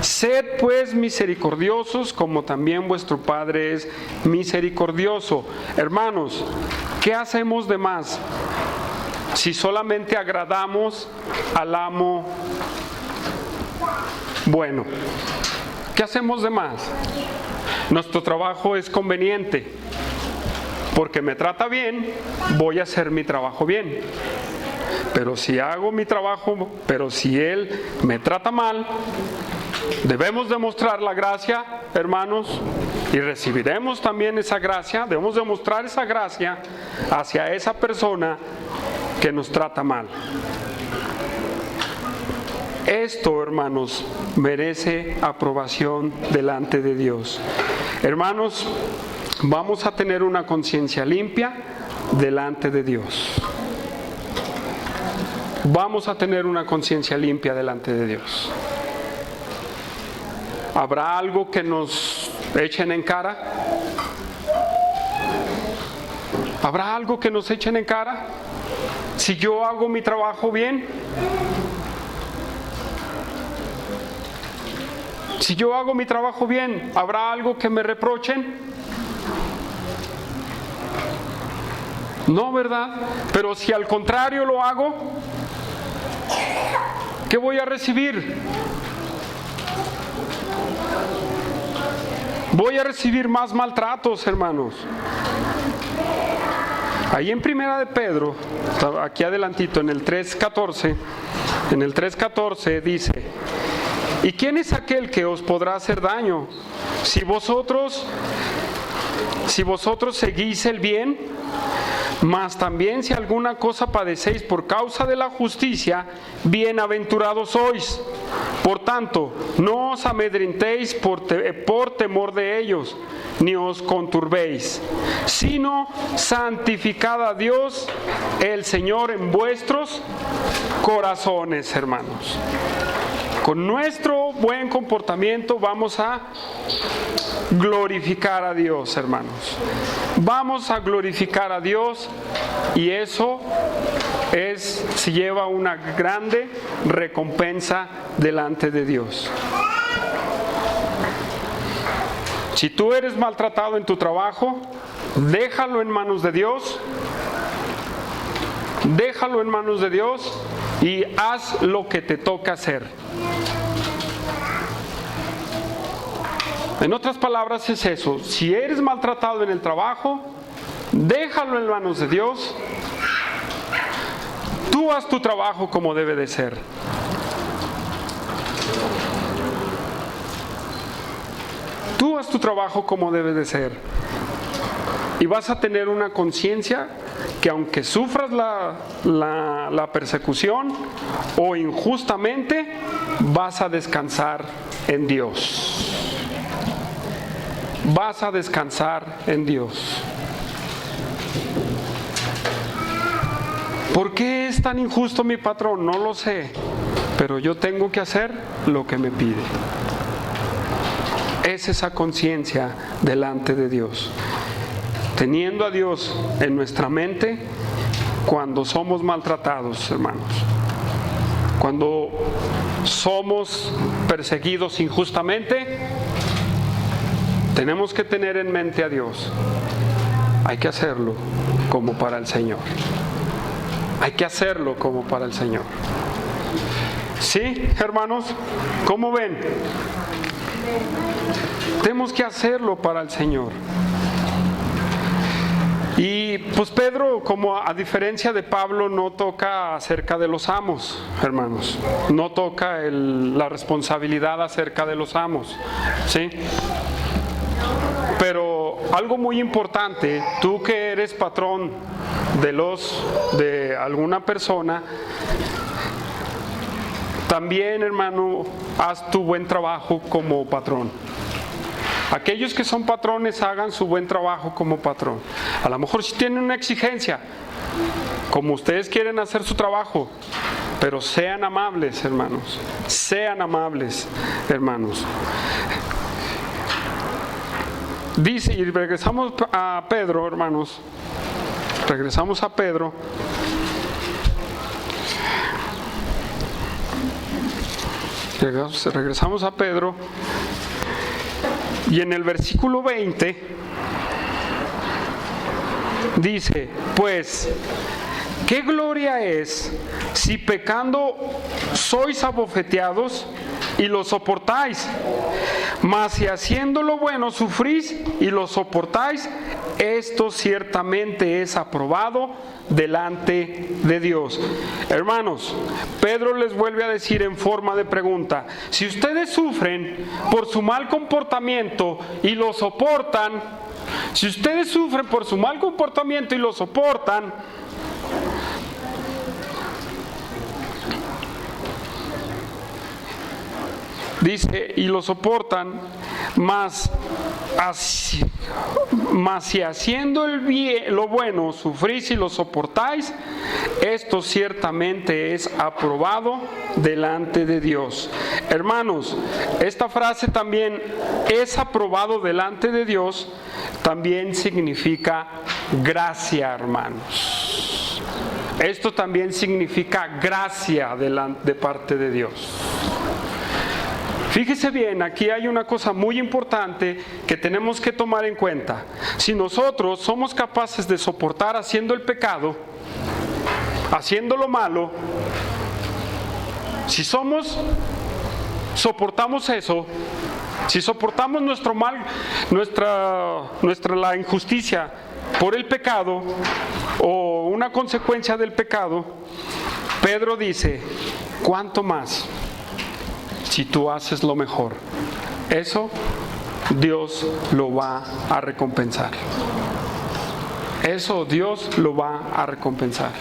Sed pues misericordiosos, como también vuestro Padre es misericordioso. Hermanos, ¿qué hacemos de más si solamente agradamos al amo bueno? ¿Qué hacemos de más? Nuestro trabajo es conveniente, porque me trata bien, voy a hacer mi trabajo bien. Pero si hago mi trabajo, pero si él me trata mal, debemos demostrar la gracia, hermanos, y recibiremos también esa gracia. Debemos demostrar esa gracia hacia esa persona que nos trata mal. Esto, hermanos, merece aprobación delante de Dios. Hermanos, vamos a tener una conciencia limpia delante de Dios. Vamos a tener una conciencia limpia delante de Dios. ¿Habrá algo que nos echen en cara? ¿Habrá algo que nos echen en cara? Si yo hago mi trabajo bien, si yo hago mi trabajo bien, ¿habrá algo que me reprochen? No, ¿verdad? Pero si al contrario lo hago, ¿qué voy a recibir? Voy a recibir más maltratos, hermanos. Ahí en Primera de Pedro, aquí adelantito, en el 3:14 dice: ¿y quién es aquel que os podrá hacer daño si vosotros seguís el bien? Mas también si alguna cosa padecéis por causa de la justicia, bienaventurados sois. Por tanto, no os amedrentéis por temor de ellos, ni os conturbéis, sino santificad a Dios el Señor en vuestros corazones, hermanos. Con nuestro buen comportamiento vamos a glorificar a Dios, hermanos. Vamos a glorificar a Dios, y eso se lleva una grande recompensa delante de Dios. Si tú eres maltratado en tu trabajo, déjalo en manos de Dios. Déjalo en manos de Dios y haz lo que te toca hacer. En otras palabras es eso. Si eres maltratado en el trabajo, déjalo en manos de Dios. Tú haz tu trabajo como debe de ser. Tú haz tu trabajo como debe de ser. Y vas a tener una conciencia que aunque sufras la persecución o injustamente, vas a descansar en Dios. Vas a descansar en Dios. ¿Por qué es tan injusto mi patrón? No lo sé, pero yo tengo que hacer lo que me pide. Es esa conciencia delante de Dios. Teniendo a Dios en nuestra mente cuando somos maltratados, hermanos. Cuando somos perseguidos injustamente, tenemos que tener en mente a Dios. Hay que hacerlo como para el Señor. Hay que hacerlo como para el Señor. ¿Sí, hermanos? ¿Cómo ven? Tenemos que hacerlo para el Señor. Y pues Pedro, como a diferencia de Pablo, no toca acerca de los amos, hermanos. No toca la responsabilidad acerca de los amos, ¿sí? Pero algo muy importante, tú que eres patrón de alguna persona, también, hermano, haz tu buen trabajo como patrón. Aquellos que son patrones, hagan su buen trabajo como patrón. A lo mejor si tienen una exigencia, como ustedes quieren hacer su trabajo, pero sean amables, hermanos. Sean amables, hermanos. Dice, y regresamos a Pedro, hermanos. Regresamos a Pedro. Regresamos a Pedro. Y en el versículo 20 dice, pues, ¿qué gloria es si pecando sois abofeteados y lo soportáis? Mas si haciendo lo bueno sufrís y lo soportáis, esto ciertamente es aprobado delante de Dios. Hermanos, Pedro les vuelve a decir en forma de pregunta: si ustedes sufren por su mal comportamiento y lo soportan, si ustedes sufren por su mal comportamiento y lo soportan, dice, y lo soportan, mas si haciendo el bien, lo bueno sufrís y lo soportáis, esto ciertamente es aprobado delante de Dios. Hermanos, esta frase también, es aprobado delante de Dios, también significa gracia, hermanos. Esto también significa gracia de parte de Dios. Fíjese bien, aquí hay una cosa muy importante que tenemos que tomar en cuenta. Si nosotros somos capaces de soportar haciendo el pecado, haciendo lo malo, si soportamos eso, si soportamos nuestro mal, la injusticia por el pecado o una consecuencia del pecado, Pedro dice, ¿cuánto más si tú haces lo mejor? Eso Dios lo va a recompensar. Eso Dios lo va a recompensar.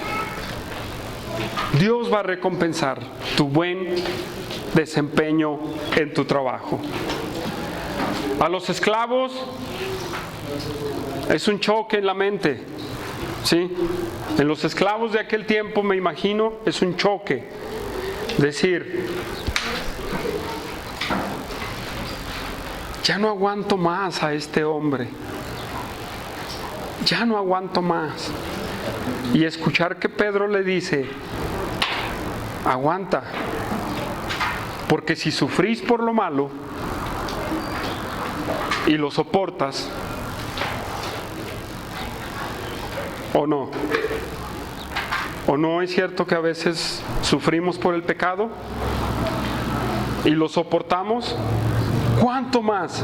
Dios va a recompensar tu buen desempeño en tu trabajo. A los esclavos es un choque en la mente, ¿sí? En los esclavos de aquel tiempo, me imagino, es un choque. Decir, ya no aguanto más a este hombre. Ya no aguanto más. Y escuchar que Pedro le dice, aguanta, porque si sufrís por lo malo, y lo soportas, ¿o no? ¿O no es cierto que a veces sufrimos por el pecado y lo soportamos? ¿Cuánto más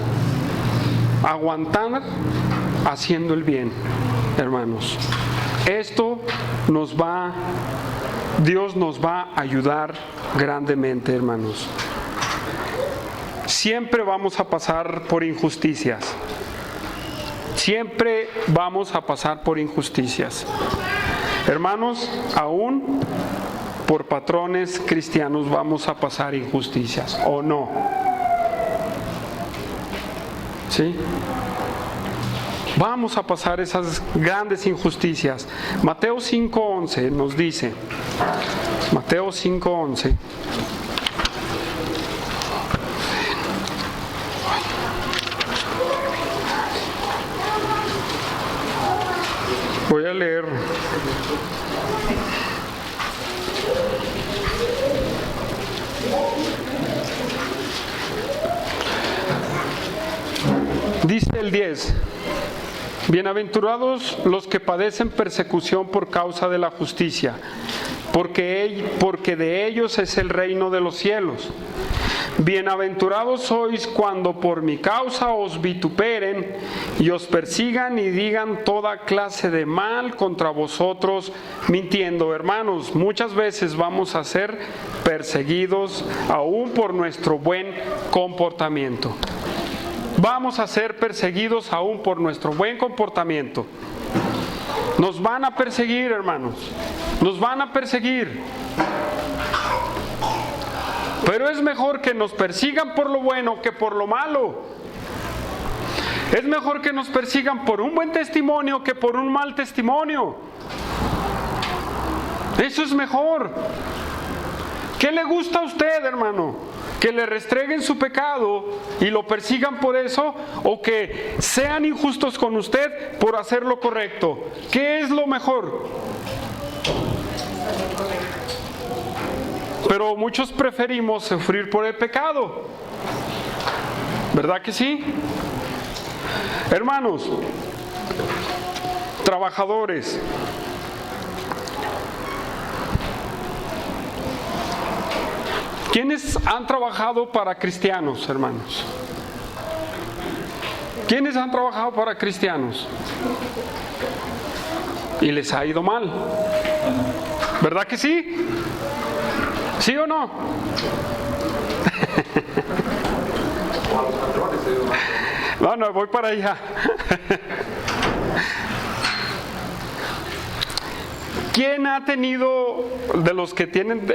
aguantar haciendo el bien, hermanos? Dios nos va a ayudar grandemente, hermanos. Siempre vamos a pasar por injusticias. Siempre vamos a pasar por injusticias. Hermanos, aún por patrones cristianos vamos a pasar injusticias, ¿o no? ¿Sí? Vamos a pasar esas grandes injusticias. Mateo 5:11 nos dice, Mateo 5:11. Voy a leer. Dice el 10: Bienaventurados los que padecen persecución por causa de la justicia, porque de ellos es el reino de los cielos. Bienaventurados sois cuando por mi causa os vituperen y os persigan y digan toda clase de mal contra vosotros, mintiendo. Hermanos, muchas veces vamos a ser perseguidos aún por nuestro buen comportamiento. Vamos a ser perseguidos aún por nuestro buen comportamiento. Nos van a perseguir, hermanos. Nos van a perseguir. Pero es mejor que nos persigan por lo bueno que por lo malo. Es mejor que nos persigan por un buen testimonio que por un mal testimonio. Eso es mejor. ¿Qué le gusta a usted, hermano? ¿Que le restreguen su pecado y lo persigan por eso? ¿O que sean injustos con usted por hacer lo correcto? ¿Qué es lo mejor? Pero muchos preferimos sufrir por el pecado. ¿Verdad que sí? Hermanos, trabajadores, ¿quiénes han trabajado para cristianos, hermanos? ¿Quiénes han trabajado para cristianos? Y les ha ido mal. ¿Verdad que sí? ¿Sí o no? No, voy para allá. ¿Quién ha tenido, de los que tienen,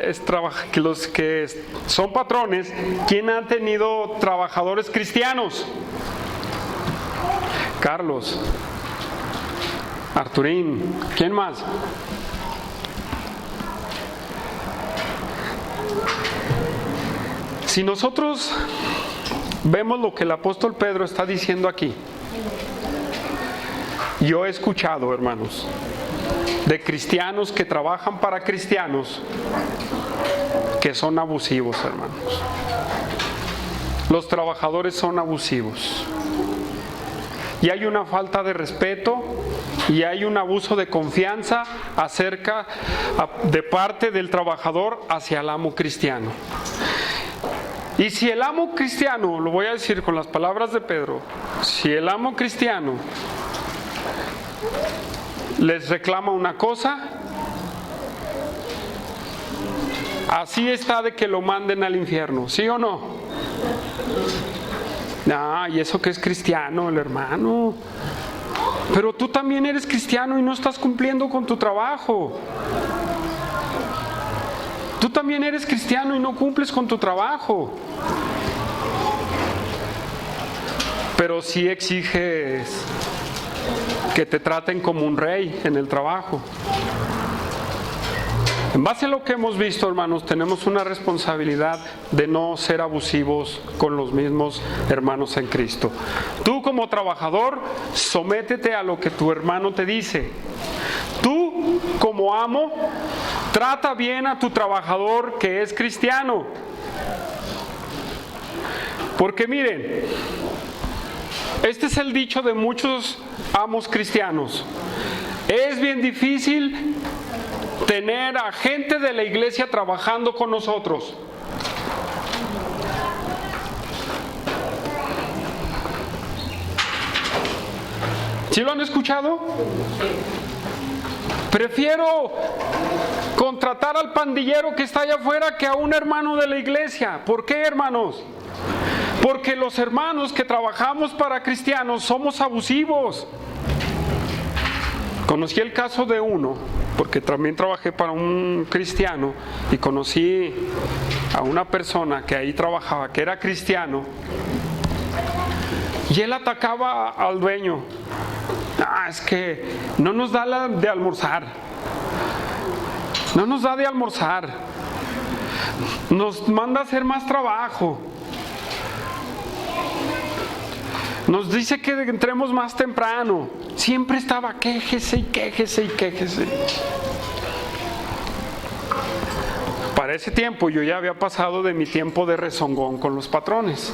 los que son patrones, quién ha tenido trabajadores cristianos? Carlos, Arturín, ¿quién más? Si nosotros vemos lo que el apóstol Pedro está diciendo aquí, yo he escuchado, hermanos, de cristianos que trabajan para cristianos que son abusivos, hermanos. Los trabajadores son abusivos. Y hay una falta de respeto y hay un abuso de confianza de parte del trabajador hacia el amo cristiano. Y si el amo cristiano, lo voy a decir con las palabras de Pedro, si el amo cristiano les reclama una cosa, así está de que lo manden al infierno, ¿sí o no? Y eso que es cristiano, el hermano. Pero tú también eres cristiano y no estás cumpliendo con tu trabajo. Tú también eres cristiano y no cumples con tu trabajo. Pero sí exiges que te traten como un rey en el trabajo. En base a lo que hemos visto, hermanos, tenemos una responsabilidad de no ser abusivos con los mismos hermanos en Cristo. Tú como trabajador, sométete a lo que tu hermano te dice. Tú como amo, trata bien a tu trabajador que es cristiano. Porque miren, Este es el dicho de muchos amos cristianos. Es bien difícil tener a gente de la iglesia trabajando con nosotros. ¿Sí lo han escuchado? Prefiero contratar al pandillero que está allá afuera que a un hermano de la iglesia. ¿Por qué, hermanos? Porque los hermanos que trabajamos para cristianos somos abusivos. Conocí el caso de uno, porque también trabajé para un cristiano, y conocí a una persona que ahí trabajaba, que era cristiano, y él atacaba al dueño. Es que no nos da de almorzar. No nos da de almorzar. Nos manda a hacer más trabajo. Nos dice que entremos más temprano. Siempre estaba quéjese y quéjese y quéjese. Para ese tiempo yo ya había pasado de mi tiempo de rezongón con los patrones.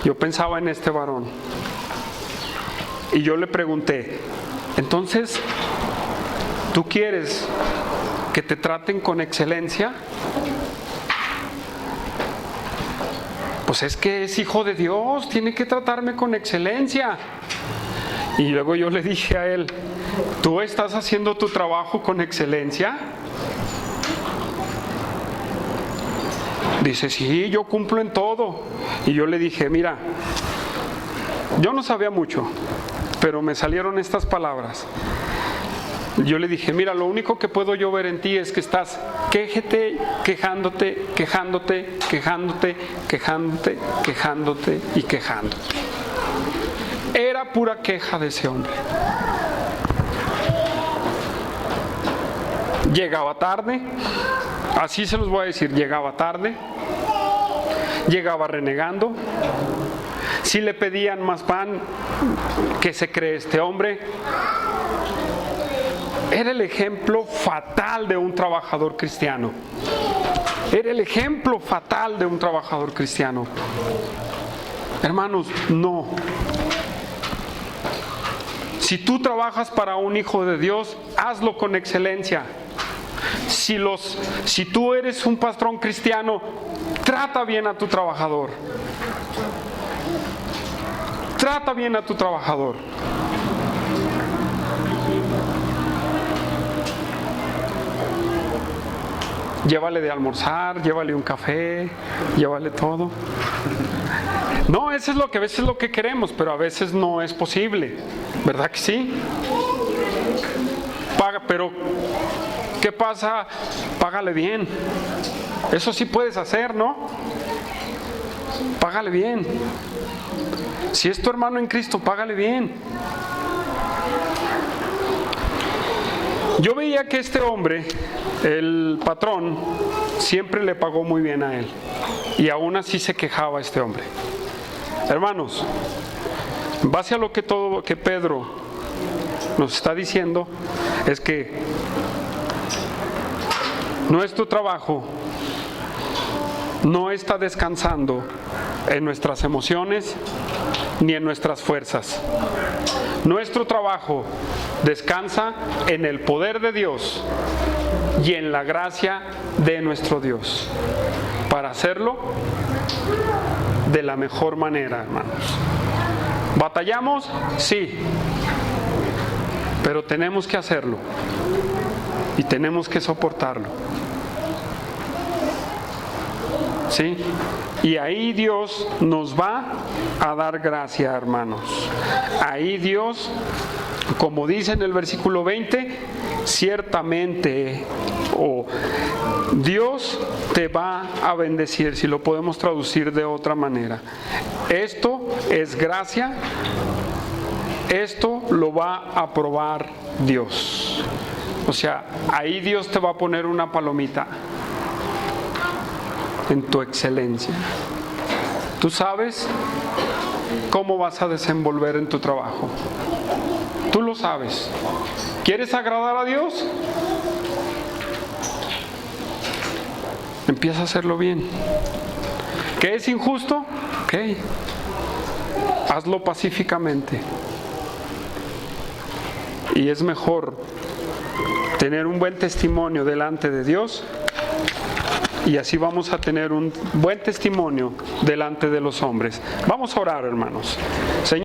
Yo pensaba en este varón. Y yo le pregunté, entonces, ¿tú quieres que te traten con excelencia? Pues es que es hijo de Dios, tiene que tratarme con excelencia. Y luego yo le dije a él, ¿tú estás haciendo tu trabajo con excelencia? Dice, sí, yo cumplo en todo. Y yo le dije, mira, yo no sabía mucho, pero me salieron estas palabras. Yo le dije, mira, lo único que puedo yo ver en ti es que estás quejándote, quejándote y quejándote. Era pura queja de ese hombre. Llegaba tarde, así se los voy a decir, llegaba tarde, llegaba renegando. Si le pedían más pan, ¿qué se cree este hombre? Era el ejemplo fatal de un trabajador cristiano. Era el ejemplo fatal de un trabajador cristiano. Hermanos, no. Si tú trabajas para un hijo de Dios, hazlo con excelencia. Si tú eres un patrón cristiano, trata bien a tu trabajador. Trata bien a tu trabajador. Llévale de almorzar, llévale un café, llévale todo. No, eso es lo que a veces es lo que queremos, pero a veces no es posible. ¿Verdad que sí? Pero ¿qué pasa? Págale bien. Eso sí puedes hacer, ¿no? Págale bien. Si es tu hermano en Cristo, págale bien. Yo veía que este hombre, el patrón, siempre le pagó muy bien a él. Y aún así se quejaba este hombre. Hermanos, en base a todo lo que Pedro nos está diciendo, es que nuestro trabajo no está descansando en nuestras emociones ni en nuestras fuerzas. Nuestro trabajo descansa en el poder de Dios y en la gracia de nuestro Dios, para hacerlo de la mejor manera, hermanos. ¿Batallamos? Sí, pero tenemos que hacerlo y tenemos que soportarlo. ¿Sí? Y ahí Dios nos va a dar gracia, hermanos. Ahí Dios, como dice en el versículo 20, ciertamente, Dios te va a bendecir, si lo podemos traducir de otra manera. Esto es gracia, esto lo va a aprobar Dios. O sea, ahí Dios te va a poner una palomita en tu excelencia. Tú sabes cómo vas a desenvolver en tu trabajo. Tú lo sabes. ¿Quieres agradar a Dios? Empieza a hacerlo bien. ¿Qué es injusto? Ok. Hazlo pacíficamente. Y es mejor tener un buen testimonio delante de Dios, y así vamos a tener un buen testimonio delante de los hombres. Vamos a orar, hermanos. Señor,